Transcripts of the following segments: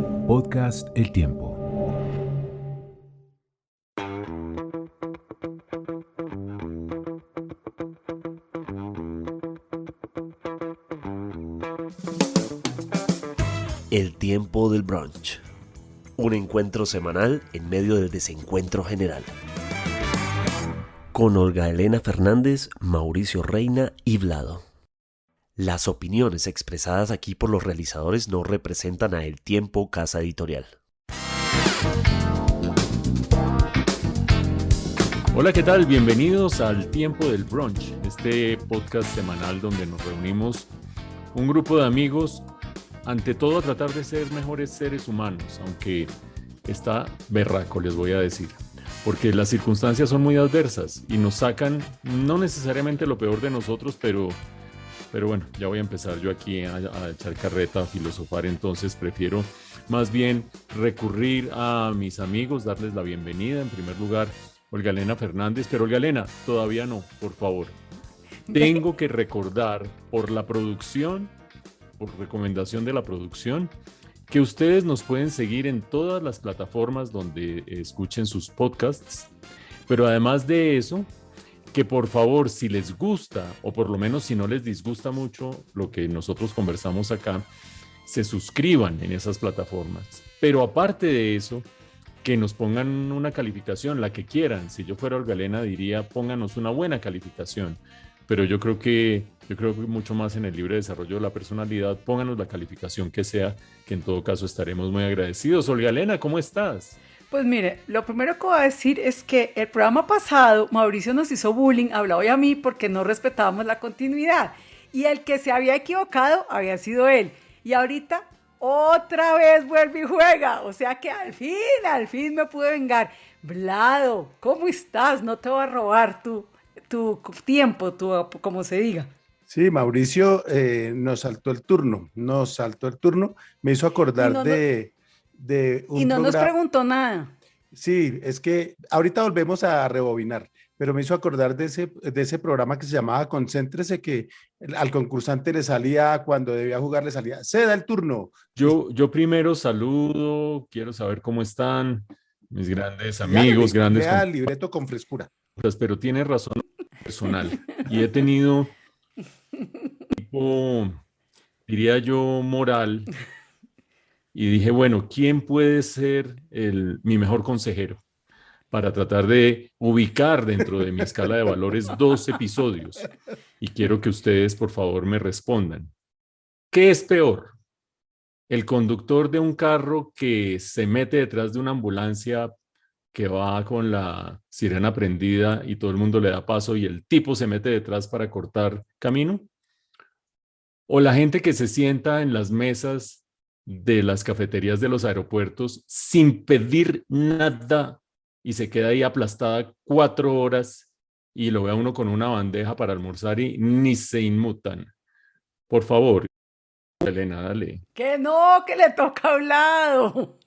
Podcast El Tiempo. El tiempo del brunch. Un encuentro semanal en medio del desencuentro general. Con Olga Elena Fernández, Mauricio Reina y Vlado. Las opiniones expresadas aquí por los realizadores no representan a El Tiempo Casa Editorial. Hola, ¿qué tal? Bienvenidos al Tiempo del Brunch, este podcast semanal donde nos reunimos un grupo de amigos, ante todo a tratar de ser mejores seres humanos, aunque está berraco, les voy a decir, porque las circunstancias son muy adversas y nos sacan no necesariamente lo peor de nosotros, pero bueno, ya voy a empezar yo aquí a echar carreta, a filosofar, entonces prefiero más bien recurrir a mis amigos, darles la bienvenida. En primer lugar, Olga Elena Fernández, pero Olga Elena, todavía no, por favor. Tengo que recordar por la producción, por recomendación de la producción, que ustedes nos pueden seguir en todas las plataformas donde escuchen sus podcasts, pero además de eso, que por favor, si les gusta, o por lo menos si no les disgusta mucho lo que nosotros conversamos acá, se suscriban en esas plataformas. Pero aparte de eso, que nos pongan una calificación, la que quieran. Si yo fuera Olga Elena diría, pónganos una buena calificación. Pero yo creo que mucho más en el libre desarrollo de la personalidad, pónganos la calificación que sea, que en todo caso estaremos muy agradecidos. Olga Elena, ¿cómo estás? Pues mire, lo primero que voy a decir es que el programa pasado Mauricio nos hizo bullying, hablaba y a mí porque no respetábamos la continuidad. Y el que se había equivocado había sido él. Y ahorita otra vez vuelve y juega. O sea que al fin me pude vengar. Vlado, ¿cómo estás? No te voy a robar tu tiempo, como se diga. Sí, Mauricio nos saltó el turno, me hizo acordar de Y un no nos programa. preguntó nada. Sí, es que ahorita volvemos a rebobinar, pero me hizo acordar de ese programa que se llamaba Concéntrese, que al concursante le salía, cuando debía jugar, le salía, ceda el turno. Yo primero saludo, quiero saber cómo están mis grandes Lea, amigos, grandes lea el libreto con frescura. compañeros, pero tiene razón personal. Y he tenido tipo, diría yo, moral, y dije, bueno, ¿quién puede ser mi mejor consejero para tratar de ubicar dentro de mi escala de valores 2 episodios? Y quiero que ustedes, por favor, me respondan. ¿Qué es peor? ¿El conductor de un carro que se mete detrás de una ambulancia que va con la sirena prendida y todo el mundo le da paso y el tipo se mete detrás para cortar camino? ¿O la gente que se sienta en las mesas de las cafeterías de los aeropuertos sin pedir nada y se queda ahí aplastada 4 horas y lo ve a uno con una bandeja para almorzar y ni se inmutan? Por favor, Elena, dale. Que no, que le toca a Vlado.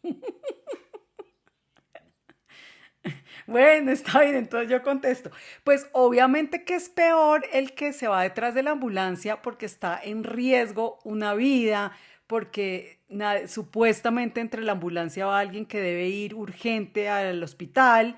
Bueno, está bien, entonces yo contesto. Pues obviamente que es peor el que se va detrás de la ambulancia porque está en riesgo una vida, porque supuestamente entre la ambulancia va alguien que debe ir urgente al hospital.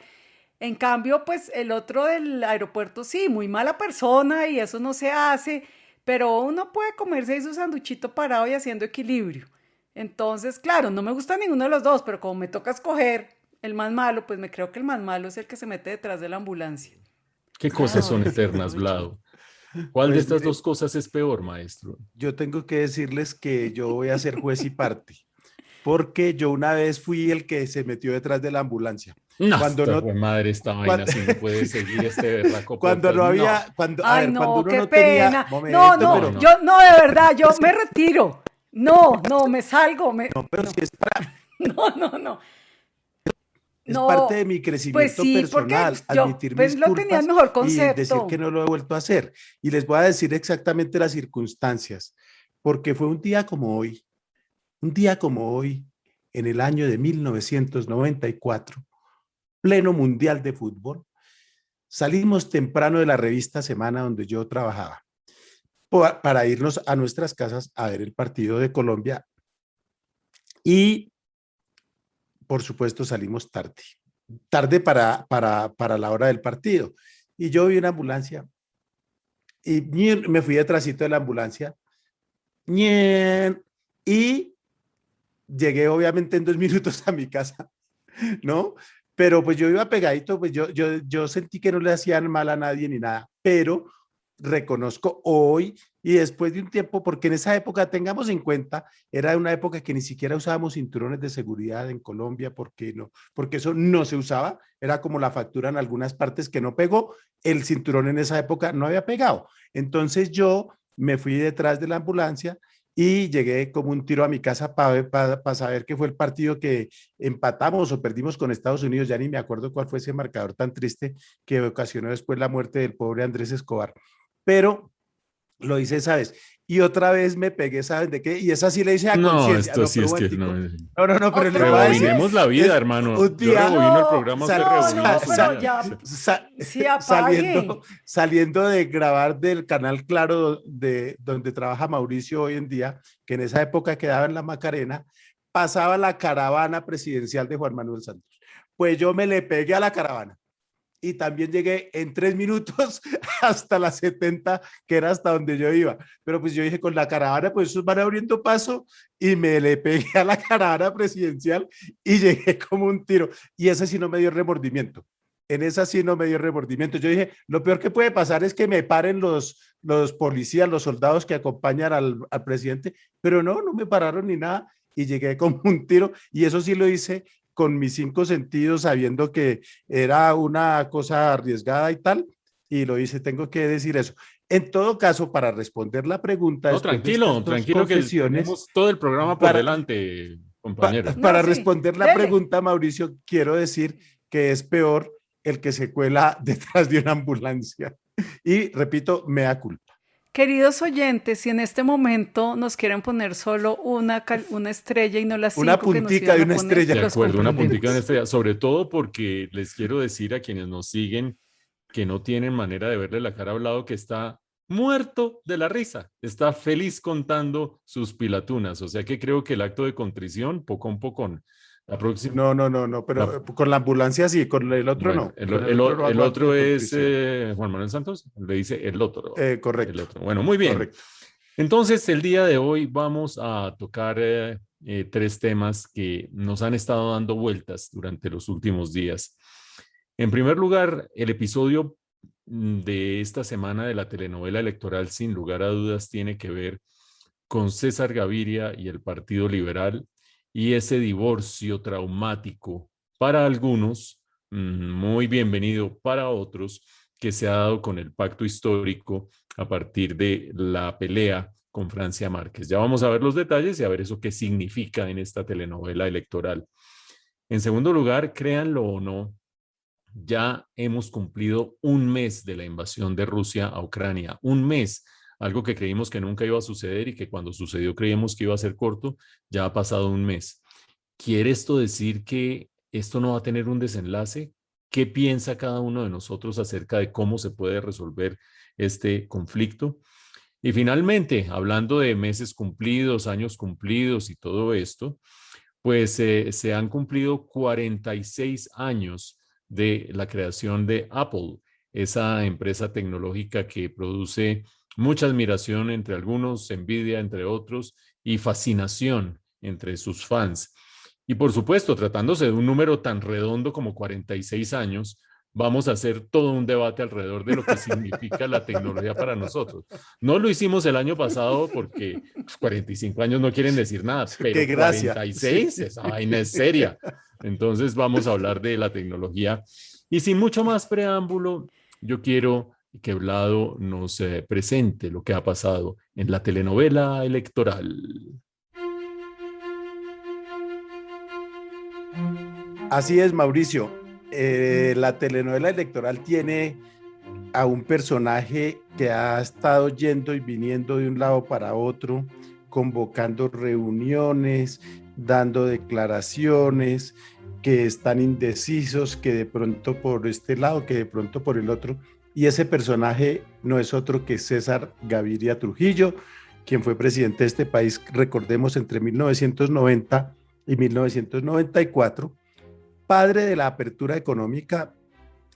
En cambio, pues el otro del aeropuerto, sí, muy mala persona y eso no se hace, pero uno puede comerse ahí su sanduchito parado y haciendo equilibrio. Entonces, claro, no me gusta ninguno de los dos, pero como me toca escoger el más malo, pues me creo que el más malo es el que se mete detrás de la ambulancia. ¿Qué cosas son Ay, sí, eternas, mucho. Vlado? ¿Cuál de Pues estas mire, dos cosas es peor, maestro? yo tengo que decirles que yo voy a ser juez y parte, porque yo una vez fui el que se metió detrás de la ambulancia. No, Cuando esta no, fue madre, esta vaina, cuando, si no puede seguir este berraco cuando podcast. no No, había, cuando, a Ay, ver, cuando no, uno qué no tenía, pena. No, momento, no, no, pero, no. yo no, de verdad, yo me retiro. No, no, me salgo. no, pero No, sí no. es parte de No, mi pues crecimiento sí, porque personal, yo admitir pues mis lo tenía el culpas mejor y decir que concepto. no lo he vuelto a hacer. Y les voy a decir exactamente las circunstancias, porque fue un día como hoy, en el año de 1994, pleno mundial de fútbol. Salimos temprano de la revista Semana donde yo trabajaba para irnos a nuestras casas a ver el partido de Colombia y por supuesto salimos tarde para la hora del partido. Y yo vi una ambulancia y me fui detrásito de la ambulancia y llegué obviamente en 2 minutos a mi casa, ¿no? Pero pues yo iba pegadito, pues yo sentí que no le hacían mal a nadie ni nada, pero reconozco hoy y después de un tiempo, porque en esa época, tengamos en cuenta, era una época que ni siquiera usábamos cinturones de seguridad en Colombia, porque eso no se usaba, era como la factura en algunas partes que no pegó, el cinturón en esa época no había pegado. Entonces yo me fui detrás de la ambulancia y llegué como un tiro a mi casa para saber qué fue el partido que empatamos o perdimos con Estados Unidos. Ya ni me acuerdo cuál fue ese marcador tan triste que ocasionó después la muerte del pobre Andrés Escobar. Pero lo hice, ¿sabes? Y otra vez me pegué, ¿sabes de qué? Y esa sí le hice a No, conciencia. esto No, sí pero es que momentico. no. No, pero le voy a ¿Otra decir. Rebobinemos la vida, hermano. Un Yo día rebobino el programa, usted rebobina su pero vida. ya, sí, apague. saliendo de grabar del canal Claro donde trabaja Mauricio hoy en día, que en esa época quedaba en la Macarena, pasaba la caravana presidencial de Juan Manuel Santos. Pues yo me le pegué a la caravana y también llegué en 3 minutos hasta las 70, que era hasta donde yo iba. Pero pues yo dije, con la caravana, pues esos van abriendo paso y me le pegué a la caravana presidencial y llegué como un tiro. Y ese sí no me dio remordimiento. En esa sí no me dio remordimiento. Yo dije, lo peor que puede pasar es que me paren los policías, los soldados que acompañan al presidente, pero no me pararon ni nada y llegué como un tiro. Y eso sí lo hice con mis 5 sentidos, sabiendo que era una cosa arriesgada y tal, y lo hice, tengo que decir eso. En todo caso, para responder la pregunta, No, tranquilo que tenemos todo el programa por delante, compañero. Para No, sí, responder la dele. pregunta, Mauricio, quiero decir que es peor el que se cuela detrás de una ambulancia. Y repito, mea culpa. Queridos oyentes, si en este momento nos quieren poner solo una estrella y no las 5 Una que nos puntica iban de a una poner, estrella. De los acuerdo, una comprendemos. puntica en estrella, sobre todo porque les quiero decir a quienes nos siguen que no tienen manera de verle la cara a Vlado, que está muerto de la risa, está feliz contando sus pilatunas, o sea que creo que el acto de contrición, poco a poco, la próxima... No, pero con la ambulancia sí, con el otro Bueno, no. Con el otro no el hago acto otro de es contrición. Juan Manuel Santos, le dice el otro. Correcto. El otro. Bueno, muy bien. Correcto. Entonces, el día de hoy vamos a tocar 3 temas que nos han estado dando vueltas durante los últimos días. En primer lugar, el episodio de esta semana de la telenovela electoral, sin lugar a dudas, tiene que ver con César Gaviria y el Partido Liberal y ese divorcio traumático para algunos, muy bienvenido para otros, que se ha dado con el pacto histórico a partir de la pelea con Francia Márquez. Ya vamos a ver los detalles y a ver eso qué significa en esta telenovela electoral. En segundo lugar, créanlo o no, ya hemos cumplido 1 mes de la invasión de Rusia a Ucrania. 1 mes, algo que creímos que nunca iba a suceder y que cuando sucedió creíamos que iba a ser corto, ya ha pasado 1 mes. ¿Quiere esto decir que esto no va a tener un desenlace? ¿Qué piensa cada uno de nosotros acerca de cómo se puede resolver este conflicto? Y finalmente, hablando de meses cumplidos, años cumplidos y todo esto, pues se han cumplido 46 años de la creación de Apple, esa empresa tecnológica que produce mucha admiración entre algunos, envidia entre otros y fascinación entre sus fans. Y por supuesto, tratándose de un número tan redondo como 46 años, vamos a hacer todo un debate alrededor de lo que significa la tecnología para nosotros. No lo hicimos el año pasado porque 45 años no quieren decir nada, pero Qué gracia. 46, Sí. esa vaina es seria. Entonces vamos a hablar de la tecnología. Y sin mucho más preámbulo, yo quiero que Vlado nos presente lo que ha pasado en la telenovela electoral. Así es, Mauricio. La telenovela electoral tiene a un personaje que ha estado yendo y viniendo de un lado para otro, convocando reuniones, dando declaraciones, que están indecisos, que de pronto por este lado, que de pronto por el otro. Y ese personaje no es otro que César Gaviria Trujillo, quien fue presidente de este país, recordemos, entre 1990 y 1994, padre de la apertura económica,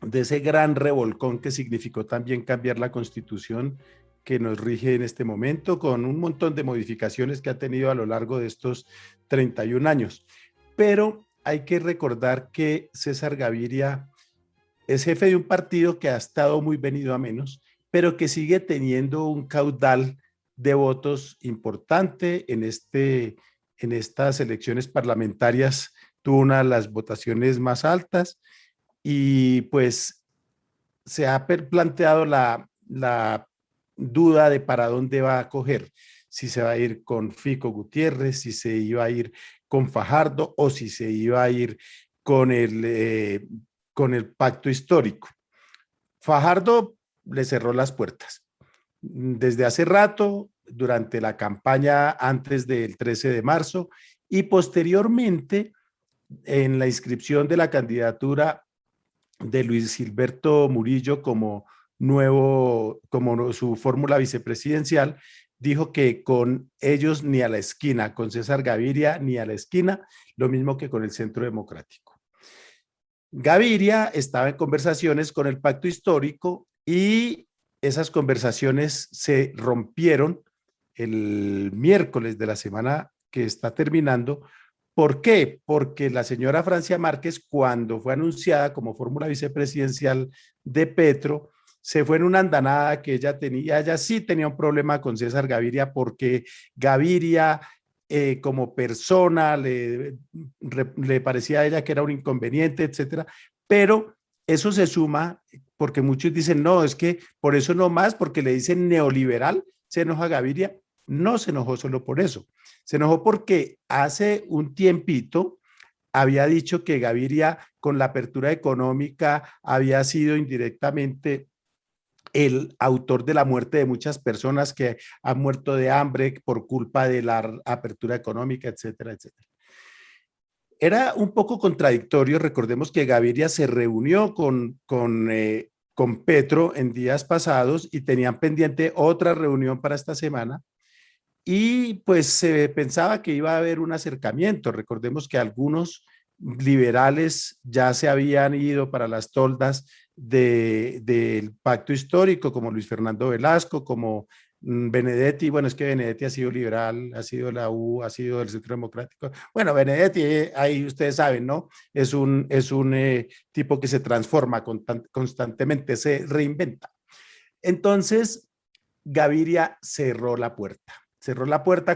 de ese gran revolcón que significó también cambiar la Constitución que nos rige en este momento, con un montón de modificaciones que ha tenido a lo largo de estos 31 años. Pero hay que recordar que César Gaviria es jefe de un partido que ha estado muy venido a menos, pero que sigue teniendo un caudal de votos importante en estas elecciones parlamentarias. Tuvo una de las votaciones más altas y pues se ha planteado la duda de para dónde va a coger, si se va a ir con Fico Gutiérrez, si se iba a ir con Fajardo o si se iba a ir con el pacto histórico. Fajardo le cerró las puertas. Desde hace rato, durante la campaña antes del 13 de marzo y posteriormente en la inscripción de la candidatura de Luis Gilberto Murillo como su fórmula vicepresidencial, dijo que con ellos ni a la esquina, con César Gaviria ni a la esquina, lo mismo que con el Centro Democrático. Gaviria estaba en conversaciones con el pacto histórico y esas conversaciones se rompieron el miércoles de la semana que está terminando. ¿Por qué? Porque la señora Francia Márquez, cuando fue anunciada como fórmula vicepresidencial de Petro, se fue en una andanada que ella sí tenía un problema con César Gaviria porque Gaviria como persona le parecía a ella que era un inconveniente, etcétera, pero eso se suma porque muchos dicen, no, es que por eso no más, porque le dicen neoliberal, se enoja Gaviria. No se enojó solo por eso, se enojó porque hace un tiempito había dicho que Gaviria con la apertura económica había sido indirectamente el autor de la muerte de muchas personas que han muerto de hambre por culpa de la apertura económica, etcétera, etcétera. Era un poco contradictorio, recordemos que Gaviria se reunió con Petro en días pasados y tenían pendiente otra reunión para esta semana. Y pues se pensaba que iba a haber un acercamiento. Recordemos que algunos liberales ya se habían ido para las toldas del pacto histórico, como Luis Fernando Velasco, como Benedetti. Bueno, es que Benedetti ha sido liberal, ha sido la U, ha sido del Centro Democrático. Bueno, Benedetti, ahí ustedes saben, ¿no? Es un tipo que se transforma constantemente, se reinventa. Entonces, Gaviria cerró la puerta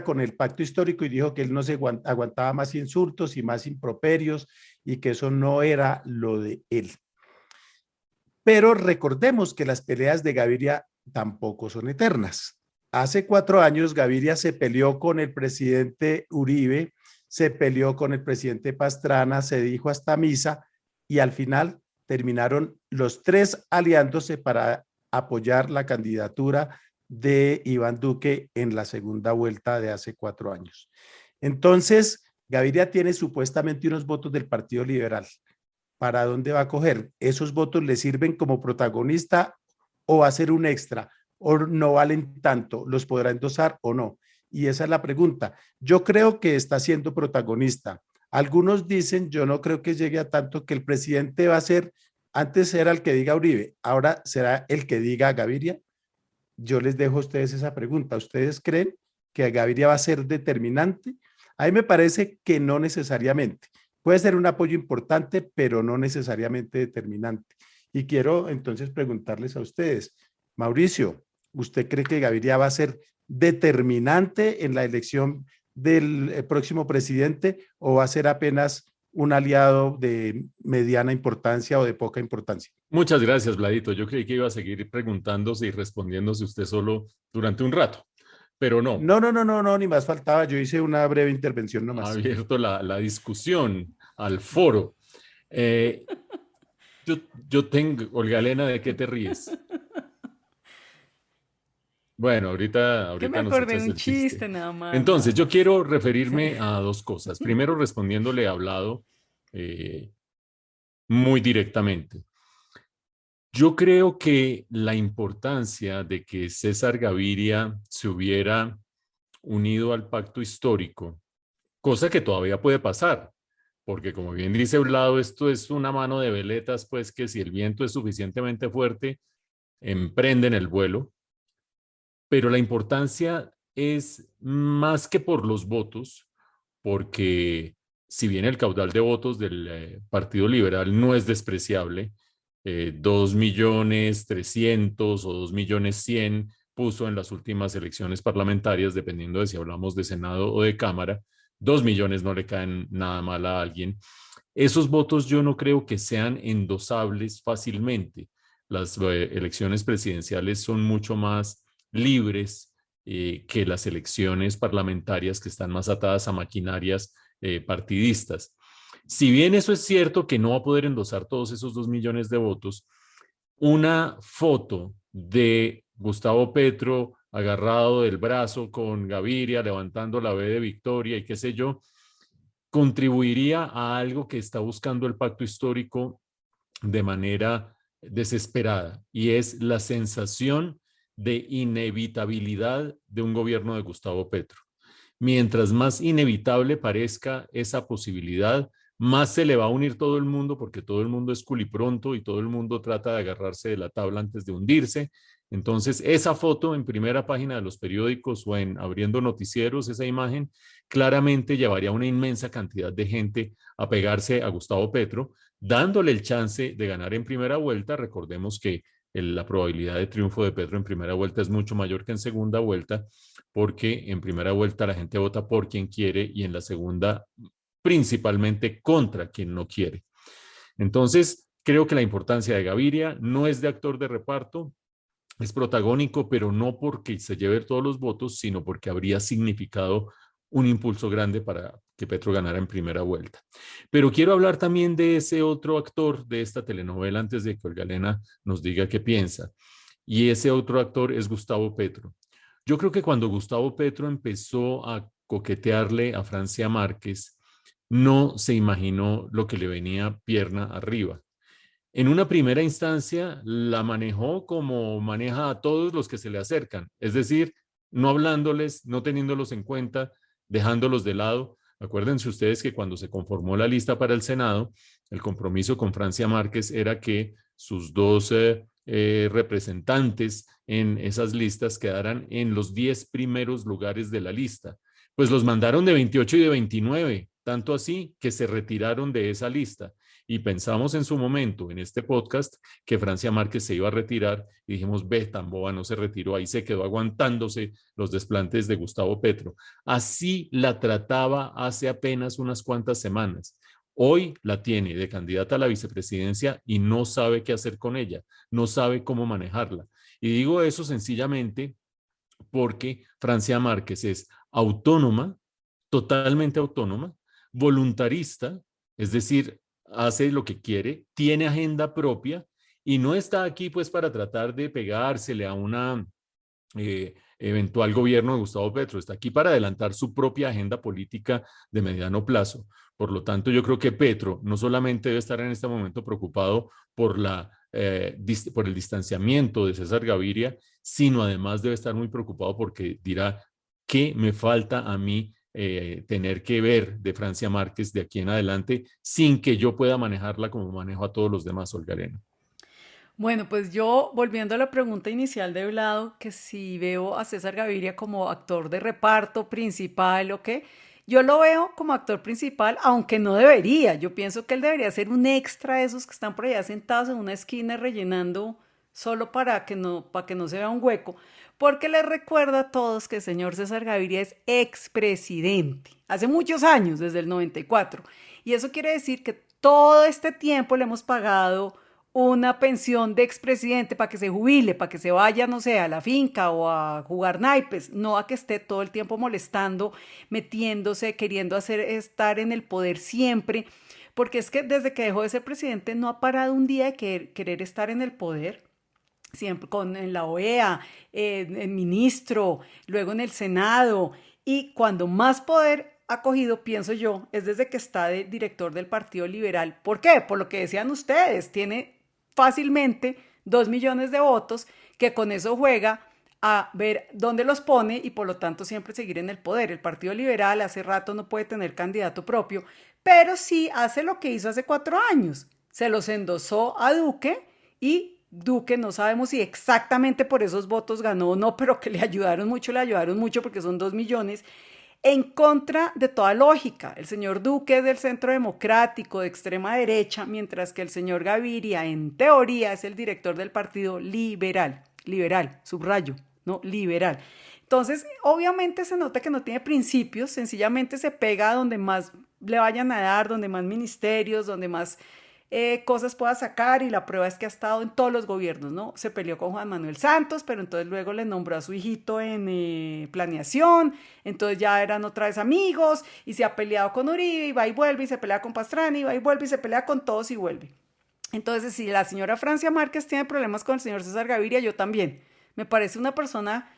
con el pacto histórico y dijo que él no se aguantaba más insultos y más improperios y que eso no era lo de él. Pero recordemos que las peleas de Gaviria tampoco son eternas. Hace 4 años Gaviria se peleó con el presidente Uribe, se peleó con el presidente Pastrana, se dijo hasta misa y al final terminaron los 3 aliándose para apoyar la candidatura de Iván Duque en la segunda vuelta de hace 4 años. Entonces, Gaviria tiene supuestamente unos votos del Partido Liberal. ¿Para dónde va a coger? ¿Esos votos le sirven como protagonista o va a ser un extra? ¿O no valen tanto? ¿Los podrá endosar o no? Y esa es la pregunta. Yo creo que está siendo protagonista. Algunos dicen, yo no creo que llegue a tanto, que el presidente va a ser, antes era el que diga Uribe, ahora será el que diga Gaviria. Yo les dejo a ustedes esa pregunta. ¿Ustedes creen que Gaviria va a ser determinante? A mí me parece que no necesariamente. Puede ser un apoyo importante, pero no necesariamente determinante. Y quiero entonces preguntarles a ustedes, Mauricio, ¿usted cree que Gaviria va a ser determinante en la elección del próximo presidente o va a ser apenas un aliado de mediana importancia o de poca importancia? Muchas gracias, Vladito. Yo creí que iba a seguir preguntándose y respondiéndose usted solo durante un rato, pero no. No, ni más faltaba. Yo hice una breve intervención nomás. Ha abierto la discusión al foro. Yo tengo, Olga Elena, ¿de qué te ríes? Bueno, ahorita Que me nos acordé de echas un el chiste. chiste nada más. Entonces, yo quiero referirme a 2 cosas. Primero, respondiéndole a Vlado muy directamente. Yo creo que la importancia de que César Gaviria se hubiera unido al pacto histórico, cosa que todavía puede pasar, porque como bien dice Vlado, esto es una mano de veletas, pues que si el viento es suficientemente fuerte, emprenden el vuelo, pero la importancia es más que por los votos, porque si bien el caudal de votos del Partido Liberal no es despreciable, 2.300.000 o 2.100.000 puso en las últimas elecciones parlamentarias, dependiendo de si hablamos de Senado o de Cámara, 2 millones no le caen nada mal a alguien. Esos votos yo no creo que sean endosables fácilmente. Las elecciones presidenciales son mucho más libres que las elecciones parlamentarias que están más atadas a maquinarias partidistas. Si bien eso es cierto que no va a poder endosar todos esos 2 millones de votos, una foto de Gustavo Petro agarrado del brazo con Gaviria, levantando la B de victoria y qué sé yo, contribuiría a algo que está buscando el pacto histórico de manera desesperada, y es la sensación de inevitabilidad de un gobierno de Gustavo Petro. Mientras más inevitable parezca esa posibilidad, más se le va a unir todo el mundo, porque todo el mundo es culipronto y todo el mundo trata de agarrarse de la tabla antes de hundirse. Entonces, esa foto en primera página de los periódicos o en abriendo noticieros, esa imagen, claramente llevaría a una inmensa cantidad de gente a pegarse a Gustavo Petro, dándole el chance de ganar en primera vuelta. Recordemos que la probabilidad de triunfo de Petro en primera vuelta es mucho mayor que en segunda vuelta, porque en primera vuelta la gente vota por quien quiere y en la segunda principalmente contra quien no quiere. Entonces, creo que la importancia de Gaviria no es de actor de reparto, es protagónico, pero no porque se lleve todos los votos, sino porque habría significado un impulso grande para que Petro ganara en primera vuelta. Pero quiero hablar también de ese otro actor de esta telenovela antes de que Olga Elena nos diga qué piensa. Y ese otro actor es Gustavo Petro. Yo creo que cuando Gustavo Petro empezó a coquetearle a Francia Márquez, no se imaginó lo que le venía pierna arriba. En una primera instancia la manejó como maneja a todos los que se le acercan, es decir, no hablándoles, no teniéndolos en cuenta, dejándolos de lado. Acuérdense ustedes que cuando se conformó la lista para el Senado, el compromiso con Francia Márquez era que sus dos representantes en esas listas quedaran en los 10 primeros lugares de la lista. Pues los mandaron de 28 y de 29, tanto así que se retiraron de esa lista. Y pensamos en su momento, en este podcast, que Francia Márquez se iba a retirar y dijimos, ve, tan boba, no se retiró, ahí se quedó aguantándose los desplantes de Gustavo Petro. Así la trataba hace apenas unas cuantas semanas. Hoy la tiene de candidata a la vicepresidencia y no sabe qué hacer con ella, no sabe cómo manejarla. Y digo eso sencillamente porque Francia Márquez es autónoma, totalmente autónoma, voluntarista, es decir, hace lo que quiere, tiene agenda propia y no está aquí pues para tratar de pegársele a una eventual gobierno de Gustavo Petro, está aquí para adelantar su propia agenda política de mediano plazo. Por lo tanto, yo creo que Petro no solamente debe estar en este momento preocupado por el distanciamiento de César Gaviria, sino además debe estar muy preocupado porque dirá, ¿qué me falta a mí tener que ver de Francia Márquez de aquí en adelante sin que yo pueda manejarla como manejo a todos los demás, Olga Elena? Bueno, pues yo, volviendo a la pregunta inicial de Vlado, que si veo a César Gaviria como actor de reparto principal o qué, yo lo veo como actor principal, aunque no debería. Yo pienso que él debería ser un extra de esos que están por allá sentados en una esquina rellenando solo para que no se vea un hueco, porque les recuerdo a todos que el señor César Gaviria es expresidente, hace muchos años, desde el 94. Y eso quiere decir que todo este tiempo le hemos pagado una pensión de expresidente para que se jubile, para que se vaya, no sé, a la finca o a jugar naipes, no a que esté todo el tiempo molestando, metiéndose, queriendo estar en el poder siempre, porque es que desde que dejó de ser presidente no ha parado un día de querer estar en el poder. Siempre en la OEA, en ministro, luego en el Senado, y cuando más poder ha cogido, pienso yo, es desde que está de director del Partido Liberal. ¿Por qué? Por lo que decían ustedes, tiene fácilmente 2 millones de votos, que con eso juega a ver dónde los pone y por lo tanto siempre seguir en el poder. El Partido Liberal hace rato no puede tener candidato propio, pero sí hace lo que hizo hace 4 años. Se los endosó a Duque y Duque no sabemos si exactamente por esos votos ganó o no, pero que le ayudaron mucho porque son 2 millones en contra de toda lógica. El señor Duque es del centro democrático, de extrema derecha, mientras que el señor Gaviria, en teoría, es el director del partido liberal, liberal, subrayo, ¿no? Liberal. Entonces, obviamente se nota que no tiene principios, sencillamente se pega donde más le vayan a dar, donde más ministerios, donde más cosas pueda sacar, y la prueba es que ha estado en todos los gobiernos, ¿no? Se peleó con Juan Manuel Santos, pero entonces luego le nombró a su hijito en planeación, entonces ya eran otra vez amigos, y se ha peleado con Uribe, y va y vuelve, y se pelea con Pastrana, y va y vuelve, y se pelea con todos y vuelve. Entonces, si la señora Francia Márquez tiene problemas con el señor César Gaviria, yo también. Me parece una persona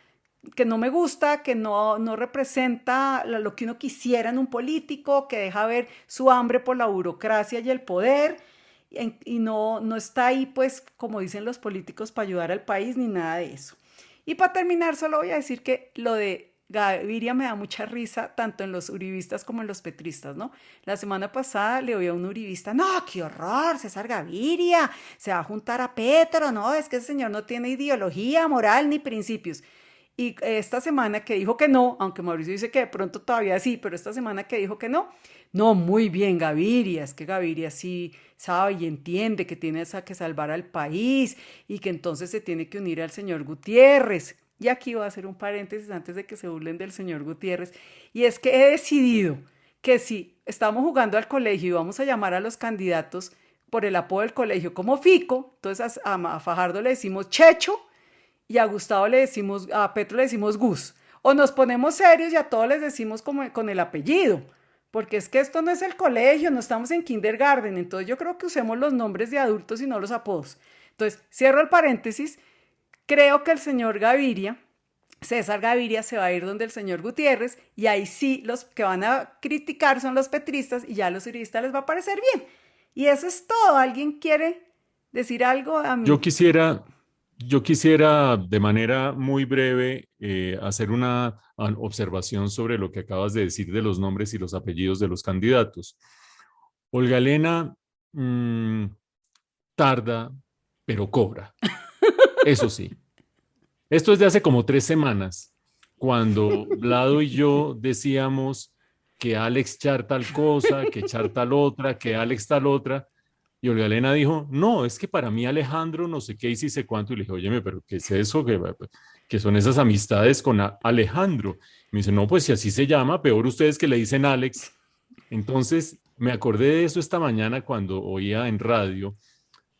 que no me gusta, que no representa lo que uno quisiera en un político, que deja ver su hambre por la burocracia y el poder, y no está ahí, pues, como dicen los políticos, para ayudar al país ni nada de eso. Y para terminar, solo voy a decir que lo de Gaviria me da mucha risa, tanto en los uribistas como en los petristas, ¿no? La semana pasada le oí a un uribista, no, qué horror, César Gaviria, se va a juntar a Petro, no, es que ese señor no tiene ideología, moral ni principios. Y esta semana que dijo que no, aunque Mauricio dice que de pronto todavía sí, pero esta semana que dijo que no, no, muy bien Gaviria, es que Gaviria sí sabe y entiende que tiene que salvar al país y que entonces se tiene que unir al señor Gutiérrez. Y aquí voy a hacer un paréntesis antes de que se burlen del señor Gutiérrez, y es que he decidido que si estamos jugando al colegio y vamos a llamar a los candidatos por el apodo del colegio como Fico, entonces a Fajardo le decimos Checho, y a Gustavo le decimos, a Petro le decimos Gus. O nos ponemos serios y a todos les decimos como con el apellido, porque es que esto no es el colegio, no estamos en kindergarten, entonces yo creo que usemos los nombres de adultos y no los apodos. Entonces, cierro el paréntesis, creo que el señor Gaviria, César Gaviria, se va a ir donde el señor Gutiérrez, y ahí sí los que van a criticar son los petristas, y ya a los uribistas les va a parecer bien. Y eso es todo. ¿Alguien quiere decir algo a mí? Yo quisiera de manera muy breve hacer una observación sobre lo que acabas de decir de los nombres y los apellidos de los candidatos. Olga Elena tarda, pero cobra. Eso sí. Esto es de hace como 3 semanas, cuando Vlado y yo decíamos que Alex char tal cosa, que char tal otra, que Alex tal otra. Y Olga Elena dijo, no, es que para mí Alejandro no sé qué y sí sé cuánto. Y le dije, óyeme, pero ¿qué es eso? ¿Qué son esas amistades con Alejandro? Y me dice, no, pues si así se llama, peor ustedes que le dicen Alex. Entonces me acordé de eso esta mañana cuando oía en radio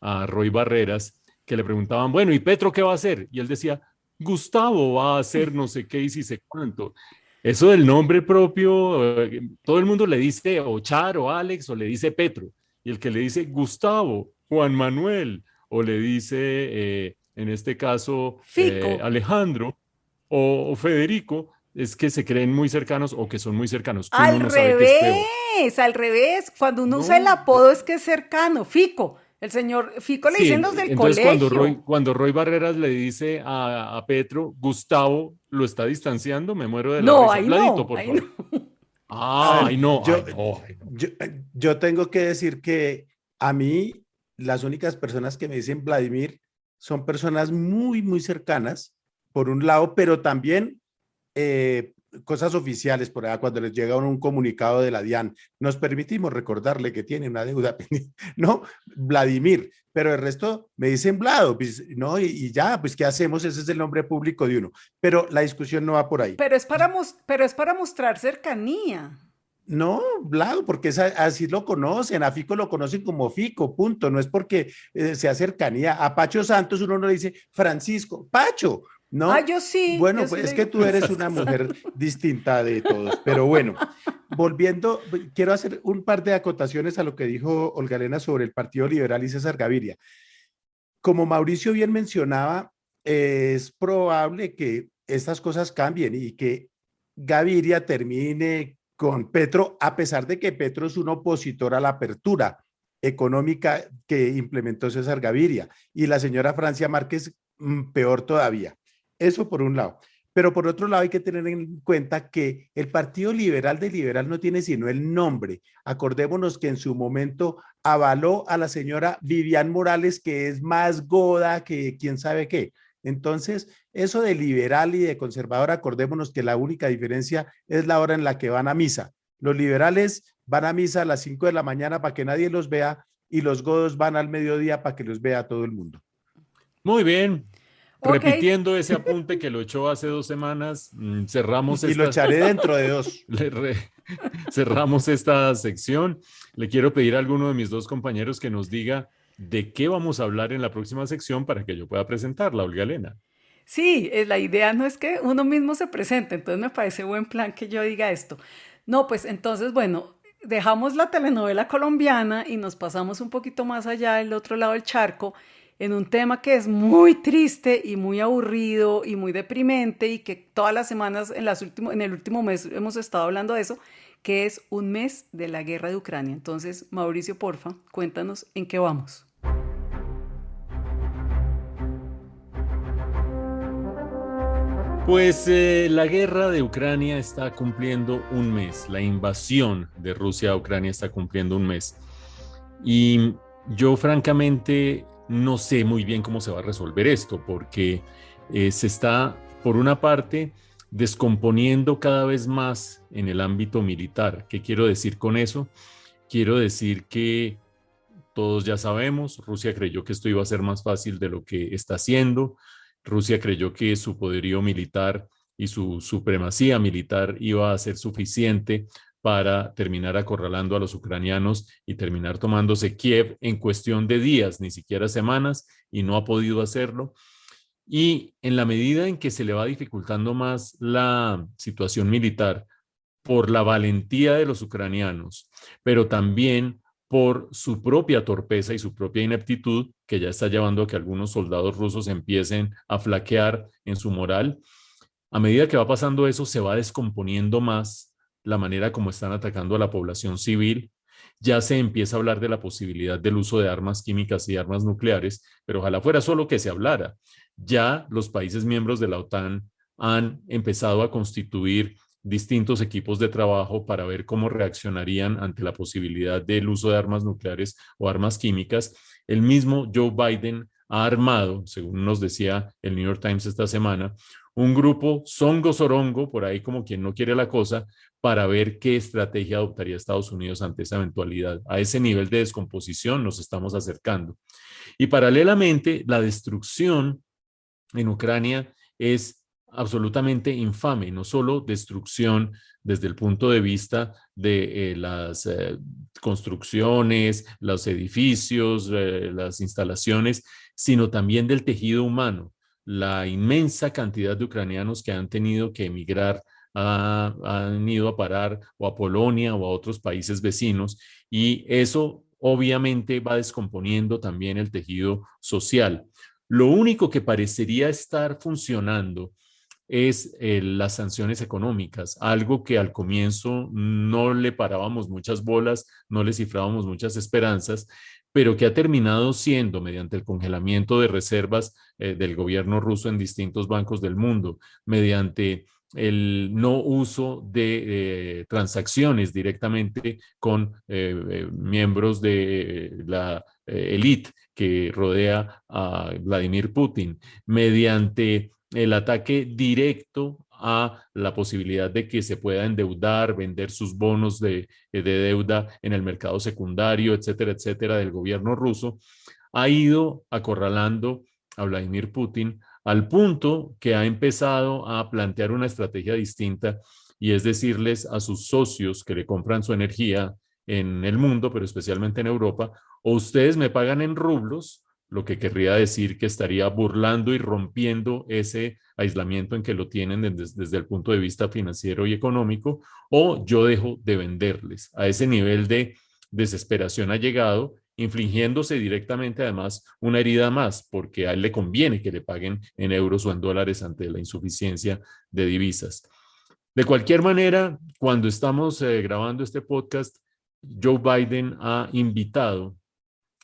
a Roy Barreras, que le preguntaban, bueno, ¿y Petro qué va a hacer? Y él decía, Gustavo va a hacer no sé qué y sí sé cuánto. Eso del nombre propio, todo el mundo le dice o Char o Alex o le dice Petro. Y el que le dice Gustavo, Juan Manuel, o le dice, en este caso, Fico. Alejandro o Federico, es que se creen muy cercanos o que son muy cercanos, que uno Al no sabe qué es peor. revés, al revés. Cuando uno usa el No, apodo es que es cercano. Fico. El señor Fico le sí, dicen los del entonces colegio. cuando Roy Barreras le dice a Petro, Gustavo, lo está distanciando, me muero de la No, risa. ahí Vladito, no, por ahí no. favor. A Ah, ver, ay, no, yo, ay, no, ay, no. yo, yo tengo que decir que a mí las únicas personas que me dicen Vladimir son personas muy, muy cercanas, por un lado, pero también cosas oficiales, por allá cuando les llega un comunicado de la DIAN, nos permitimos recordarle que tiene una deuda pendiente, no, Vladimir, pero el resto me dicen Vlado, pues, no, y ya, pues, ¿qué hacemos? Ese es el nombre público de uno, pero la discusión no va por ahí. Pero es para mostrar cercanía. No, Vlado, porque así lo conocen, a Fico lo conocen como Fico, punto, no es porque sea cercanía. A Pacho Santos uno no le dice Francisco, Pacho, Ah, ¿no? yo Bueno, sí pues le es que digo tú eres Francisco una mujer Santos. distinta de todos, pero bueno, volviendo, quiero hacer un par de acotaciones a lo que dijo Olga Elena sobre el Partido Liberal y César Gaviria. Como Mauricio bien mencionaba, es probable que estas cosas cambien y que Gaviria termine con Petro, a pesar de que Petro es un opositor a la apertura económica que implementó César Gaviria y la señora Francia Márquez, peor todavía. Eso por un lado. Pero por otro lado hay que tener en cuenta que el Partido Liberal de Liberal no tiene sino el nombre. Acordémonos que en su momento avaló a la señora Vivian Morales, que es más goda que quién sabe qué. Entonces, eso de liberal y de conservador, acordémonos que la única diferencia es la hora en la que van a misa. Los liberales van a misa a las 5 de la mañana para que nadie los vea y los godos van al mediodía para que los vea todo el mundo. Muy bien. Ok, Repitiendo ese apunte que lo echó hace 2 semanas, cerramos Y lo esta, echaré dentro de 2. cerramos esta sección. Le quiero pedir a alguno de mis dos compañeros que nos diga de qué vamos a hablar en la próxima sección para que yo pueda presentarla, Olga Elena. sí, la idea no es que uno mismo se presente, entonces me parece buen plan que yo diga esto. No, pues entonces, bueno, dejamos la telenovela colombiana y nos pasamos un poquito más allá del otro lado del charco en un tema que es muy triste y muy aburrido y muy deprimente y que todas las semanas en el último mes hemos estado hablando de eso, que es un mes de la guerra de Ucrania. Entonces, Mauricio, porfa, cuéntanos en qué vamos. Pues la guerra de Ucrania está cumpliendo un mes, la invasión de Rusia a Ucrania está cumpliendo un mes. Y yo francamente no sé muy bien cómo se va a resolver esto, porque se está, por una parte, descomponiendo cada vez más en el ámbito militar. ¿Qué quiero decir con eso? Quiero decir que todos ya sabemos, Rusia creyó que esto iba a ser más fácil de lo que está haciendo. Rusia creyó que su poderío militar y su supremacía militar iba a ser suficiente para terminar acorralando a los ucranianos y terminar tomándose Kiev en cuestión de días, ni siquiera semanas, y no ha podido hacerlo. Y en la medida en que se le va dificultando más la situación militar por la valentía de los ucranianos, pero también por su propia torpeza y su propia ineptitud, que ya está llevando a que algunos soldados rusos empiecen a flaquear en su moral. A medida que va pasando eso, se va descomponiendo más la manera como están atacando a la población civil. Ya se empieza a hablar de la posibilidad del uso de armas químicas y armas nucleares, pero ojalá fuera solo que se hablara. Ya los países miembros de la OTAN han empezado a constituir distintos equipos de trabajo para ver cómo reaccionarían ante la posibilidad del uso de armas nucleares o armas químicas. El mismo Joe Biden ha armado, según nos decía el New York Times esta semana, un grupo songo-sorongo, por ahí como quien no quiere la cosa, para ver qué estrategia adoptaría Estados Unidos ante esa eventualidad. A ese nivel de descomposición nos estamos acercando. Y paralelamente, la destrucción en Ucrania es absolutamente infame, no solo destrucción desde el punto de vista de las construcciones, los edificios, las instalaciones, sino también del tejido humano. La inmensa cantidad de ucranianos que han tenido que emigrar han ido a parar o a Polonia o a otros países vecinos y eso obviamente va descomponiendo también el tejido social. Lo único que parecería estar funcionando es las sanciones económicas, algo que al comienzo no le parábamos muchas bolas, no le cifrábamos muchas esperanzas, pero que ha terminado siendo, mediante el congelamiento de reservas del gobierno ruso en distintos bancos del mundo, mediante el no uso de transacciones directamente con miembros de la élite que rodea a Vladimir Putin, mediante el ataque directo a la posibilidad de que se pueda endeudar, vender sus bonos de deuda en el mercado secundario, etcétera, etcétera, del gobierno ruso, ha ido acorralando a Vladimir Putin al punto que ha empezado a plantear una estrategia distinta y es decirles a sus socios que le compran su energía en el mundo, pero especialmente en Europa, o ustedes me pagan en rublos, lo que querría decir que estaría burlando y rompiendo ese aislamiento en que lo tienen desde el punto de vista financiero y económico, o yo dejo de venderles. A ese nivel de desesperación ha llegado, infligiéndose directamente además una herida más, porque a él le conviene que le paguen en euros o en dólares ante la insuficiencia de divisas. De cualquier manera, cuando estamos grabando este podcast, Joe Biden ha invitado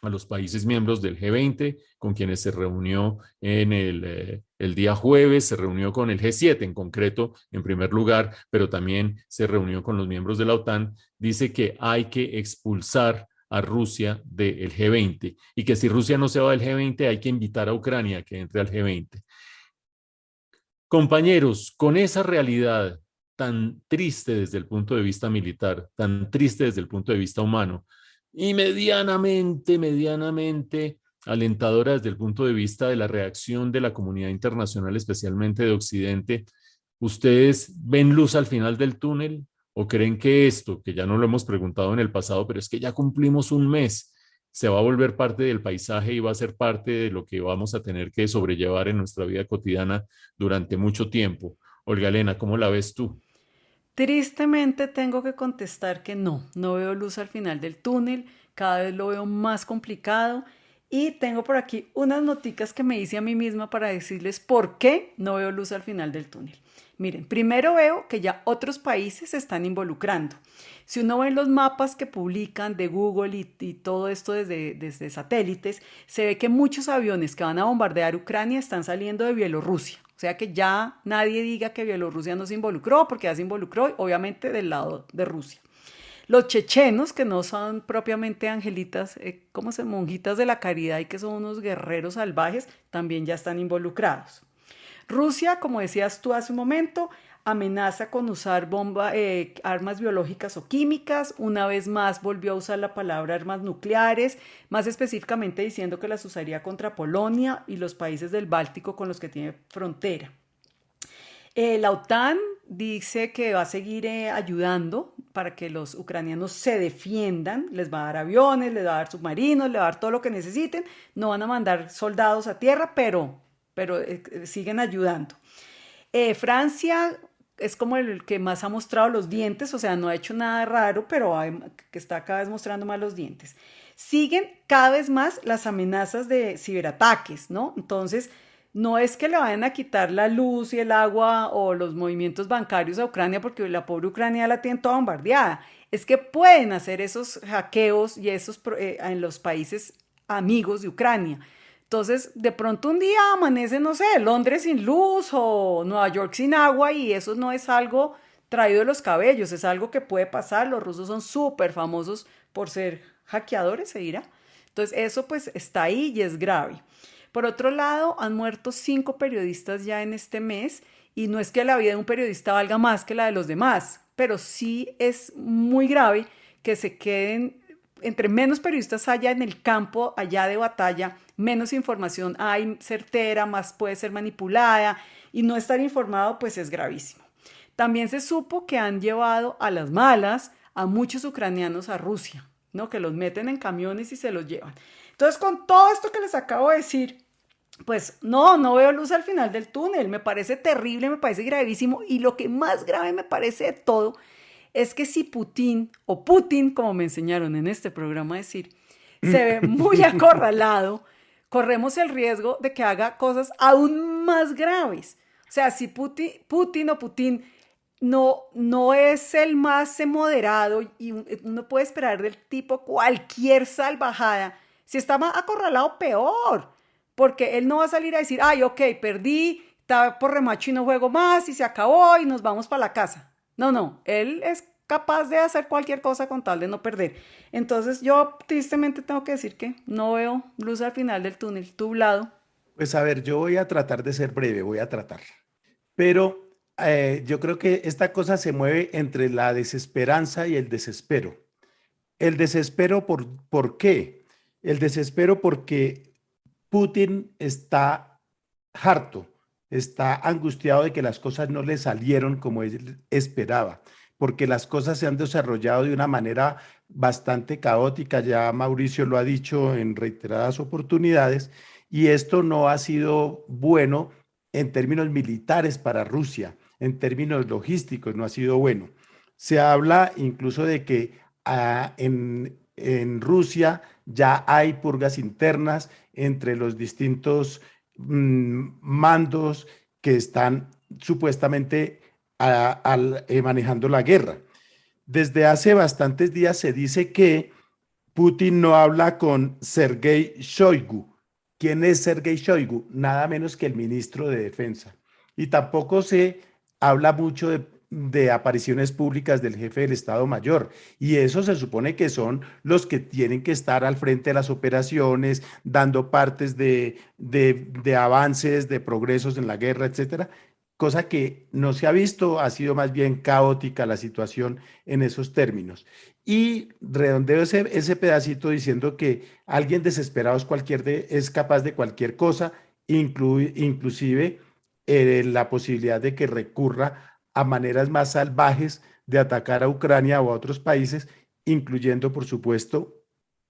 a los países miembros del G20, con quienes se reunió en el día jueves, se reunió con el G7 en concreto, en primer lugar, pero también se reunió con los miembros de la OTAN, dice que hay que expulsar a Rusia del G20 y que si Rusia no se va del G20 hay que invitar a Ucrania a que entre al G20. Compañeros, con esa realidad tan triste desde el punto de vista militar, tan triste desde el punto de vista humano, y medianamente alentadora desde el punto de vista de la reacción de la comunidad internacional, especialmente de Occidente, ¿ustedes ven luz al final del túnel o creen que esto, que ya no lo hemos preguntado en el pasado, pero es que ya cumplimos un mes, se va a volver parte del paisaje y va a ser parte de lo que vamos a tener que sobrellevar en nuestra vida cotidiana durante mucho tiempo? Olga Elena, ¿cómo la ves tú? Tristemente tengo que contestar que no, no veo luz al final del túnel, cada vez lo veo más complicado y tengo por aquí unas noticas que me hice a mí misma para decirles por qué no veo luz al final del túnel. Miren, primero veo que ya otros países se están involucrando. Si uno ve los mapas que publican de Google y todo esto desde satélites, se ve que muchos aviones que van a bombardear Ucrania están saliendo de Bielorrusia. O sea que ya nadie diga que Bielorrusia no se involucró, porque ya se involucró, obviamente, del lado de Rusia. Los chechenos, que no son propiamente angelitas, como se monjitas de la caridad y que son unos guerreros salvajes, también ya están involucrados. Rusia, como decías tú hace un momento, amenaza con usar armas biológicas o químicas. Una vez más volvió a usar la palabra armas nucleares, más específicamente diciendo que las usaría contra Polonia y los países del Báltico con los que tiene frontera. La OTAN dice que va a seguir ayudando para que los ucranianos se defiendan, les va a dar aviones, les va a dar submarinos, les va a dar todo lo que necesiten, no van a mandar soldados a tierra, pero siguen ayudando. Francia es como el que más ha mostrado los dientes, o sea, no ha hecho nada raro, pero que está cada vez mostrando más los dientes. Siguen cada vez más las amenazas de ciberataques, ¿no? Entonces, no es que le vayan a quitar la luz y el agua o los movimientos bancarios a Ucrania porque la pobre Ucrania la tiene toda bombardeada. Es que pueden hacer esos hackeos y en los países amigos de Ucrania. Entonces, de pronto un día amanece, no sé, Londres sin luz o Nueva York sin agua y eso no es algo traído de los cabellos, es algo que puede pasar. Los rusos son súper famosos por ser hackeadores, se dirá. Entonces, eso pues está ahí y es grave. Por otro lado, han muerto 5 periodistas ya en este mes y no es que la vida de un periodista valga más que la de los demás, pero sí es muy grave que se queden, entre menos periodistas haya en el campo allá de batalla, menos información hay certera, más puede ser manipulada y no estar informado pues es gravísimo. También se supo que han llevado a las malas a muchos ucranianos a Rusia, ¿no? Que los meten en camiones y se los llevan. Entonces, con todo esto que les acabo de decir, pues no veo luz al final del túnel, me parece terrible, me parece gravísimo y lo que más grave me parece de todo es que si Putin, o Putin, como me enseñaron en este programa a decir, se ve muy acorralado, corremos el riesgo de que haga cosas aún más graves. O sea, si Putin no es el más moderado y uno puede esperar del tipo cualquier salvajada, si está más acorralado, peor. Porque él no va a salir a decir, ay, ok, perdí, estaba por remacho y no juego más y se acabó y nos vamos para la casa. No, él es capaz de hacer cualquier cosa con tal de no perder. Entonces yo tristemente tengo que decir que no veo luz al final del túnel. ¿Tu lado? Pues a ver, yo voy a tratar de ser breve, voy a tratar. Pero yo creo que esta cosa se mueve entre la desesperanza y el desespero. El desespero, ¿por qué? El desespero porque Putin está harto, está angustiado de que las cosas no le salieron como él esperaba, porque las cosas se han desarrollado de una manera bastante caótica, ya Mauricio lo ha dicho en reiteradas oportunidades, y esto no ha sido bueno en términos militares para Rusia, en términos logísticos no ha sido bueno. Se habla incluso de que en Rusia ya hay purgas internas entre los distintos mandos que están supuestamente manejando la guerra. Desde hace bastantes días se dice que Putin no habla con Sergei Shoigu. ¿Quién es Sergei Shoigu? Nada menos que el ministro de Defensa. Y tampoco se habla mucho de apariciones públicas del jefe del Estado Mayor. Y eso se supone que son los que tienen que estar al frente de las operaciones, dando partes de avances, de progresos en la guerra, etcétera. Cosa que no se ha visto, ha sido más bien caótica la situación en esos términos. Y redondeo ese pedacito diciendo que alguien desesperado es capaz de cualquier cosa, inclusive la posibilidad de que recurra a maneras más salvajes de atacar a Ucrania o a otros países, incluyendo, por supuesto,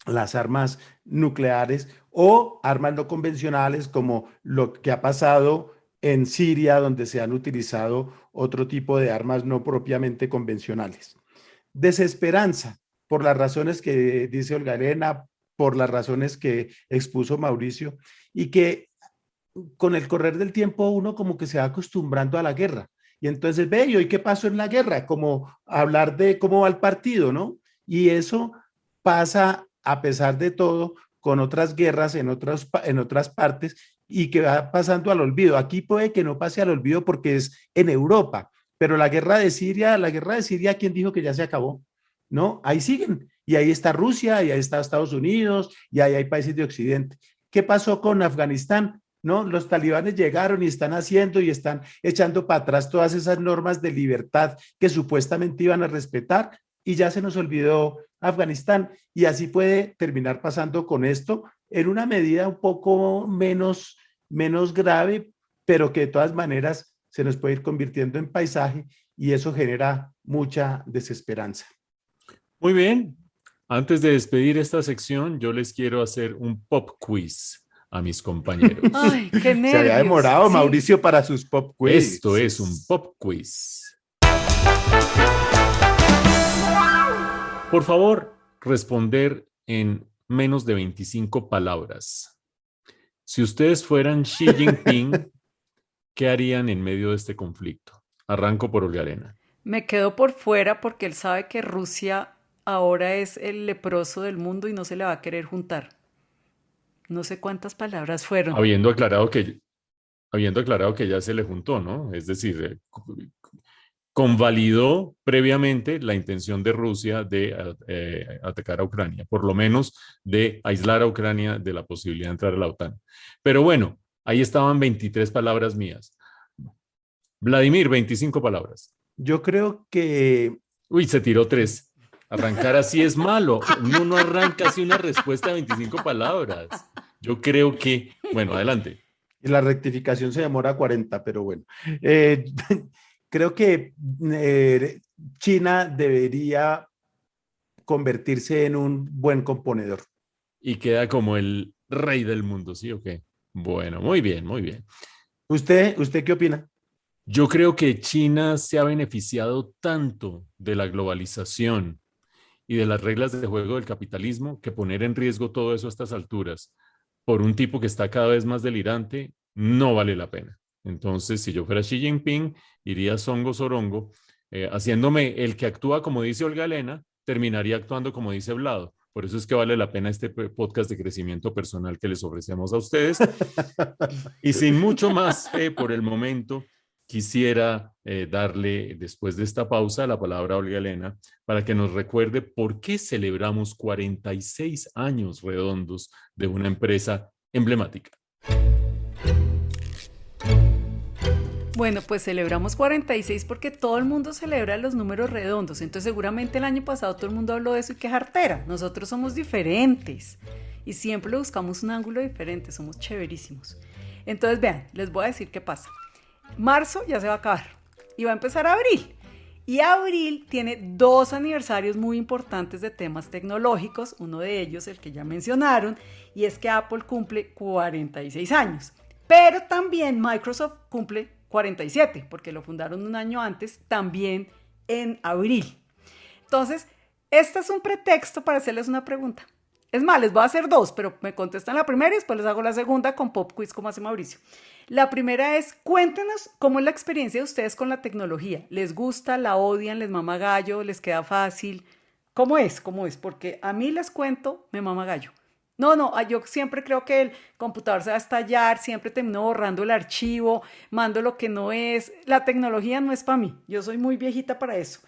las armas nucleares o armas no convencionales, como lo que ha pasado en Siria, donde se han utilizado otro tipo de armas no propiamente convencionales. Desesperanza, por las razones que dice Olga Elena, por las razones que expuso Mauricio, y que con el correr del tiempo uno como que se va acostumbrando a la guerra. Y entonces ve, ¿y hoy qué pasó en la guerra? Como hablar de cómo va el partido, ¿no? Y eso pasa, a pesar de todo, con otras guerras en otras partes y que va pasando al olvido. Aquí puede que no pase al olvido porque es en Europa, pero la guerra de Siria, ¿quién dijo que ya se acabó? ¿No? Ahí siguen. Y ahí está Rusia, y ahí está Estados Unidos, y ahí hay países de Occidente. ¿Qué pasó con Afganistán? ¿No? Los talibanes llegaron y están haciendo y están echando para atrás todas esas normas de libertad que supuestamente iban a respetar y ya se nos olvidó Afganistán. Y así puede terminar pasando con esto en una medida un poco menos grave, pero que de todas maneras se nos puede ir convirtiendo en paisaje y eso genera mucha desesperanza. Muy bien. Antes de despedir esta sección, yo les quiero hacer un pop quiz a mis compañeros. Ay, qué nervios. Se había demorado Sí. Mauricio para sus pop quiz. Esto es un pop quiz. Por favor, responder en menos de 25 palabras. Si ustedes fueran Xi Jinping, ¿qué harían en medio de este conflicto? Arranco por Olga Elena. Me quedo por fuera porque él sabe que Rusia ahora es el leproso del mundo y no se le va a querer juntar. No sé cuántas palabras fueron. Habiendo aclarado que ya se le juntó, ¿no? Es decir, convalidó previamente la intención de Rusia de atacar a Ucrania, por lo menos de aislar a Ucrania de la posibilidad de entrar a la OTAN. Pero bueno, ahí estaban 23 palabras mías. Vladimir, 25 palabras. Yo creo que Uy, se tiró 3. Arrancar así es malo. Uno no arranca así una respuesta de 25 palabras. Yo creo que, bueno, adelante. la rectificación se demora 40, pero bueno. Creo que China debería convertirse en un buen componedor. Y queda como el rey del mundo, ¿sí o qué? Bueno, muy bien, muy bien. ¿Usted qué opina? Yo creo que China se ha beneficiado tanto de la globalización y de las reglas de juego del capitalismo que poner en riesgo todo eso a estas alturas por un tipo que está cada vez más delirante no vale la pena. Entonces, si yo fuera Xi Jinping, iría zongo sorongo, haciéndome el que actúa como dice Olga Elena, terminaría actuando como dice Vlado. Por eso es que vale la pena este podcast de crecimiento personal que les ofrecemos a ustedes. Y sin mucho más por el momento, quisiera darle, después de esta pausa, la palabra a Olga Elena para que nos recuerde por qué celebramos 46 años redondos de una empresa emblemática. Bueno, pues celebramos 46 porque todo el mundo celebra los números redondos. Entonces seguramente el año pasado todo el mundo habló de eso y qué jartera. Nosotros somos diferentes y siempre buscamos un ángulo diferente, somos chéverísimos. Entonces vean, les voy a decir qué pasa. Marzo ya se va a acabar y va a empezar abril. Y abril tiene 2 aniversarios muy importantes de temas tecnológicos, uno de ellos el que ya mencionaron, y es que Apple cumple 46 años. Pero también Microsoft cumple 47, porque lo fundaron un año antes, también en abril. Entonces, este es un pretexto para hacerles una pregunta. Es más, les voy a hacer 2, pero me contestan la primera y después les hago la segunda con Pop Quiz, como hace Mauricio. La primera es, cuéntenos cómo es la experiencia de ustedes con la tecnología. ¿Les gusta, la odian, les mama gallo, les queda fácil? ¿Cómo es? ¿Cómo es? Porque a mí les cuento, me mama gallo. No, no, yo siempre creo que el computador se va a estallar, siempre termino borrando el archivo, mando lo que no es. La tecnología no es para mí, yo soy muy viejita para eso.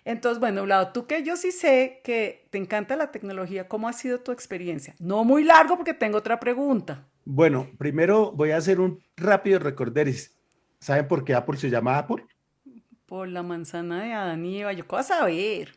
Entonces, bueno, Vlado, tú que yo sí sé que te encanta la tecnología, ¿cómo ha sido tu experiencia? No muy largo porque tengo otra pregunta. Bueno, primero voy a hacer un rápido recorderis. ¿Saben por qué Apple se llama Apple? Por la manzana de Adán y Eva, yo qué vas a saber.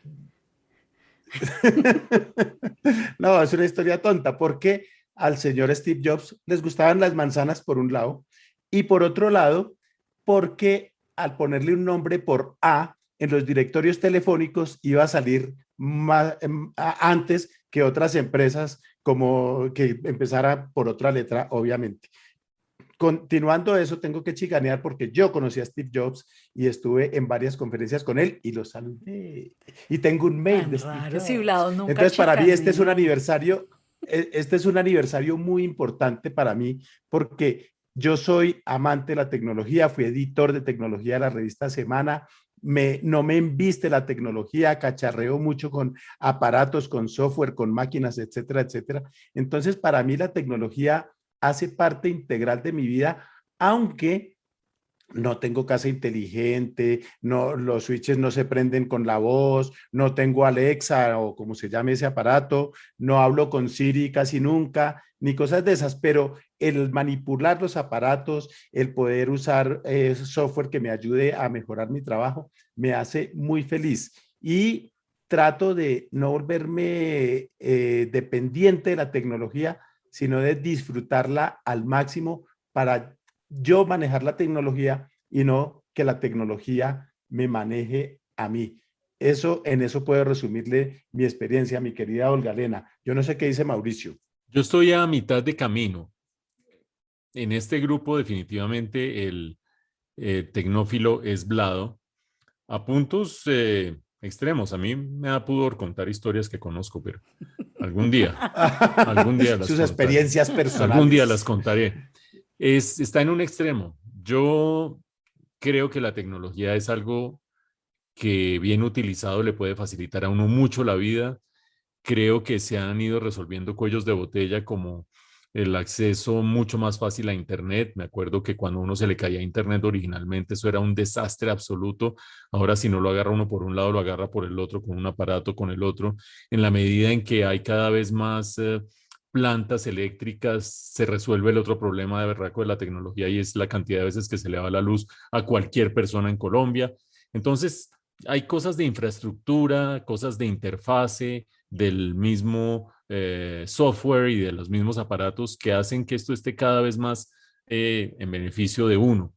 No, es una historia tonta, porque al señor Steve Jobs les gustaban las manzanas por un lado y por otro lado, porque al ponerle un nombre por A en los directorios telefónicos iba a salir antes que otras empresas como que empezara por otra letra, obviamente. Continuando eso, tengo que chicanear porque yo conocí a Steve Jobs y estuve en varias conferencias con él y lo saludé. Y tengo un mail Tan de Steve raro, si Jobs. Vlado nunca Entonces, para mí este es un chicanea. aniversario, este es un aniversario muy importante para mí porque yo soy amante de la tecnología, fui editor de tecnología de la revista Semana, no me embiste la tecnología, cacharreo mucho con aparatos, con software, con máquinas, etcétera, etcétera. Entonces, para mí la tecnología hace parte integral de mi vida, aunque no tengo casa inteligente, no, los switches no se prenden con la voz, no tengo Alexa o como se llame ese aparato, no hablo con Siri casi nunca, ni cosas de esas, pero el manipular los aparatos, el poder usar software que me ayude a mejorar mi trabajo, me hace muy feliz. Y trato de no volverme dependiente de la tecnología, sino de disfrutarla al máximo para yo manejar la tecnología y no que la tecnología me maneje a mí. Eso, en eso puedo resumirle mi experiencia, mi querida Olga Elena. Yo no sé qué dice Mauricio. Yo estoy a mitad de camino. En este grupo definitivamente el tecnófilo es Vlado, a puntos extremos. A mí me da pudor contar historias que conozco, pero algún día las Sus contaré. experiencias Algún día las personales. contaré. Está en un extremo. Yo creo que la tecnología es algo que bien utilizado le puede facilitar a uno mucho la vida. Creo que se han ido resolviendo cuellos de botella como el acceso mucho más fácil a Internet. Me acuerdo que cuando uno se le caía a Internet originalmente, eso era un desastre absoluto. Ahora si no lo agarra uno por un lado, lo agarra por el otro, con un aparato, con el otro. En la medida en que hay cada vez más plantas eléctricas, se resuelve el otro problema de berraco de la tecnología y es la cantidad de veces que se le va la luz a cualquier persona en Colombia. Entonces, hay cosas de infraestructura, cosas de interfase, del mismo software y de los mismos aparatos que hacen que esto esté cada vez más en beneficio de uno.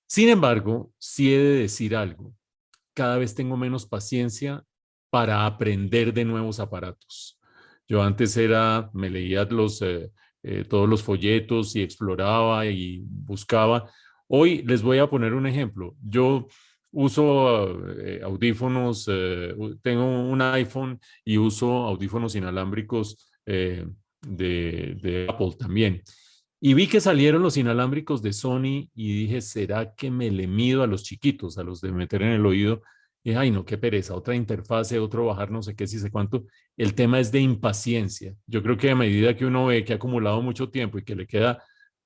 Sin embargo, sí he de decir algo. Cada vez tengo menos paciencia para aprender de nuevos aparatos. Yo antes me leía todos los folletos y exploraba y buscaba. Hoy les voy a poner un ejemplo. Yo uso audífonos, tengo un iPhone y uso audífonos inalámbricos de Apple también. Y vi que salieron los inalámbricos de Sony y dije, ¿será que me le mido a los chiquitos, a los de meter en el oído? Y ay, no, qué pereza, otra interfase, otro bajar, no sé qué, si sé cuánto. El tema es de impaciencia. Yo creo que a medida que uno ve que ha acumulado mucho tiempo y que le queda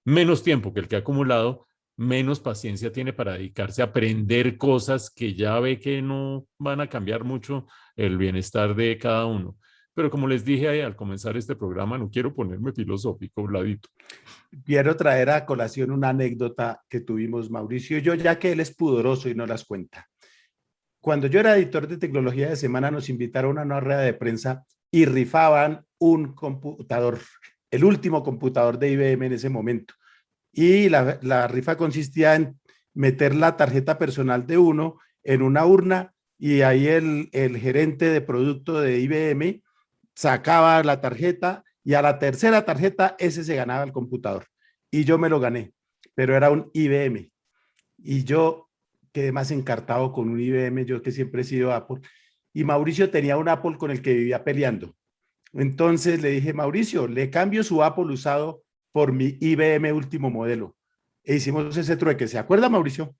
menos tiempo que el que ha acumulado, menos paciencia tiene para dedicarse a aprender cosas que ya ve que no van a cambiar mucho el bienestar de cada uno. Pero como les dije al comenzar este programa, no quiero ponerme filosófico, Vladito. Quiero traer a colación una anécdota que tuvimos Mauricio y yo, ya que él es pudoroso y no las cuenta. Cuando yo era editor de tecnología de Semana, nos invitaron a una rueda de prensa y rifaban un computador, el último computador de IBM en ese momento. Y la rifa consistía en meter la tarjeta personal de uno en una urna y ahí el gerente de producto de IBM sacaba la tarjeta y a la tercera tarjeta ese se ganaba el computador. Y yo me lo gané, pero era un IBM. Y yo quedé más encartado con un IBM, yo que siempre he sido Apple. Y Mauricio tenía un Apple con el que vivía peleando. Entonces le dije, Mauricio, le cambio su Apple usado por mi IBM último modelo. E hicimos ese trueque. ¿Se acuerda, Mauricio?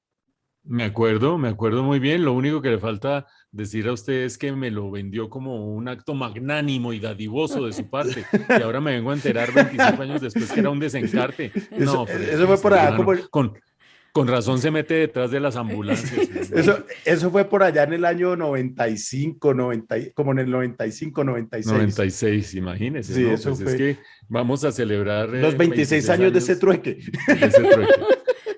Me acuerdo muy bien. Lo único que le falta decir a usted es que me lo vendió como un acto magnánimo y dadivoso de su parte, y ahora me vengo a enterar 25 años después que era un desencarte. No, Eso fue por allá hermano, como, con razón se mete detrás de las ambulancias, mi hermano. eso fue por allá en el año 95, como en el 95, 96. 96, imagínese, Sí, ¿no? eso Pues es fue que vamos a celebrar los 26 años de ese trueque. de ese trueque.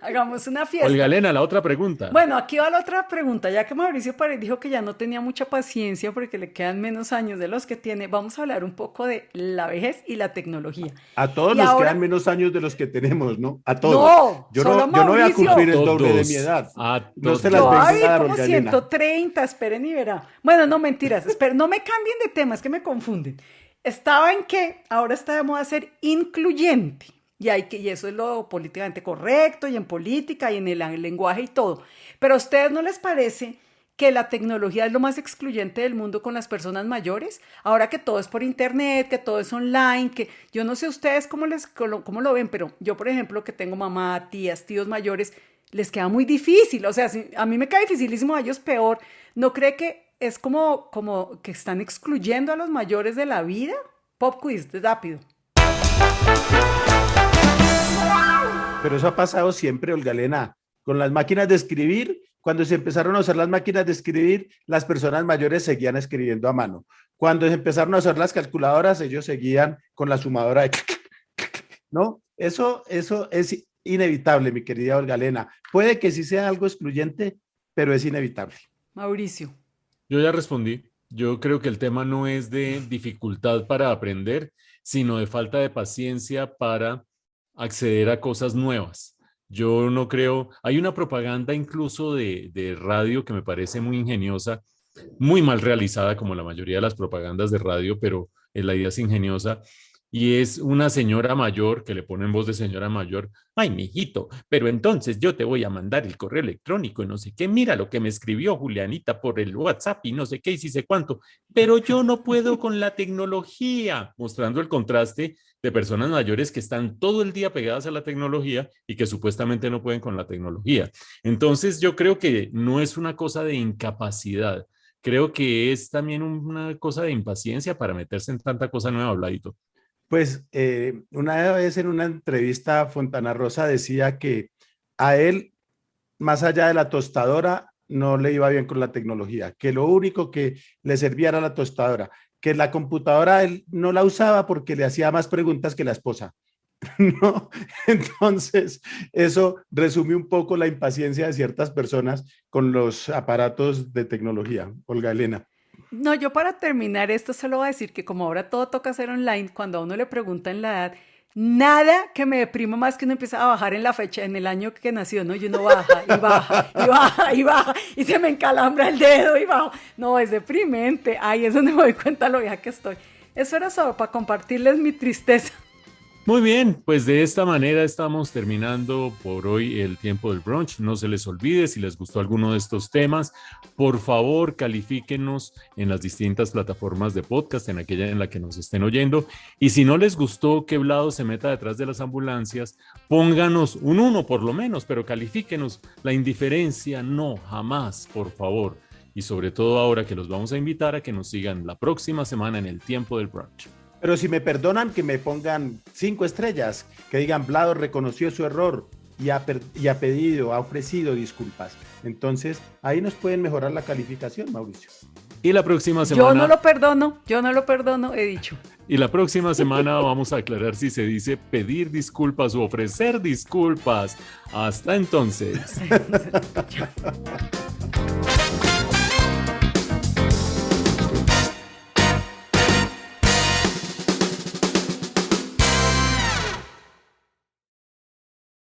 Hagamos una fiesta. Olga Elena, la otra pregunta. Bueno, aquí va la otra pregunta. Ya que Mauricio Pared dijo que ya no tenía mucha paciencia porque le quedan menos años de los que tiene, vamos a hablar un poco de la vejez y la tecnología. A todos Y nos ahora- quedan menos años de los que tenemos, ¿no? A todos. No, yo solo no voy a Mauricio. cumplir el doble de Todos. mi edad. A No se todos. las Yo venga voy a a vivir dar, como Olga Elena. 130, esperen y verá. Bueno, no mentiras, esperen, no me cambien de tema, es que me confunden. Estaba en que ahora está de moda ser incluyente. Y eso es lo políticamente correcto, y en política, y en el lenguaje y todo. Pero ¿a ustedes no les parece que la tecnología es lo más excluyente del mundo con las personas mayores? Ahora que todo es por internet, que todo es online, que yo no sé ustedes cómo lo ven, pero yo, por ejemplo, que tengo mamá, tías, tíos mayores, les queda muy difícil. O sea, a mí me queda dificilísimo, a ellos peor. ¿No cree que es como que están excluyendo a los mayores de la vida? Pop quiz, rápido. Pero eso ha pasado siempre, Olga Elena. Con las máquinas de escribir, cuando se empezaron a usar las máquinas de escribir, las personas mayores seguían escribiendo a mano. Cuando se empezaron a usar las calculadoras, ellos seguían con la sumadora de... ¿No? Eso es inevitable, mi querida Olga Elena. Puede que sí sea algo excluyente, pero es inevitable. Mauricio. Yo ya respondí. Yo creo que el tema no es de dificultad para aprender, sino de falta de paciencia para acceder a cosas nuevas. Yo no creo, hay una propaganda incluso de radio que me parece muy ingeniosa, muy mal realizada como la mayoría de las propagandas de radio, pero la idea es ingeniosa. Y es una señora mayor que le pone en voz de señora mayor: ay, mijito, pero entonces yo te voy a mandar el correo electrónico y no sé qué, mira lo que me escribió Julianita por el WhatsApp y no sé qué y sí sé cuánto, pero yo no puedo con la tecnología, mostrando el contraste de personas mayores que están todo el día pegadas a la tecnología y que supuestamente no pueden con la tecnología. Entonces yo creo que no es una cosa de incapacidad, creo que es también una cosa de impaciencia para meterse en tanta cosa nueva, Bladito. Pues una vez en una entrevista, Fontana Rosa decía que a él, más allá de la tostadora, no le iba bien con la tecnología, que lo único que le servía era la tostadora, que la computadora él no la usaba porque le hacía más preguntas que la esposa. ¿No? Entonces, eso resume un poco la impaciencia de ciertas personas con los aparatos de tecnología. Olga Elena. No, yo para terminar esto solo voy a decir que como ahora todo toca ser online, cuando a uno le preguntan la edad, nada que me deprima más que uno empieza a bajar en la fecha, en el año que nació, ¿no? Y uno baja, y baja, y baja, y baja, y se me encalambra el dedo, y bajo. No, es deprimente. Ahí es donde me doy cuenta lo vieja que estoy. Eso era solo para compartirles mi tristeza. Muy bien, pues de esta manera estamos terminando por hoy el tiempo del brunch. No se les olvide, si les gustó alguno de estos temas, por favor califíquenos en las distintas plataformas de podcast, en aquella en la que nos estén oyendo. Y si no les gustó que Vlado se meta detrás de las ambulancias, pónganos un 1 por lo menos, pero califíquenos. La indiferencia no, jamás, por favor. Y sobre todo ahora que los vamos a invitar a que nos sigan la próxima semana en el tiempo del brunch. Pero si me perdonan, que me pongan 5 estrellas, que digan Vlado reconoció su error y ha ofrecido disculpas. Entonces, ahí nos pueden mejorar la calificación, Mauricio. Y la próxima semana... Yo no lo perdono, he dicho. Y la próxima semana vamos a aclarar si se dice pedir disculpas o ofrecer disculpas. Hasta entonces.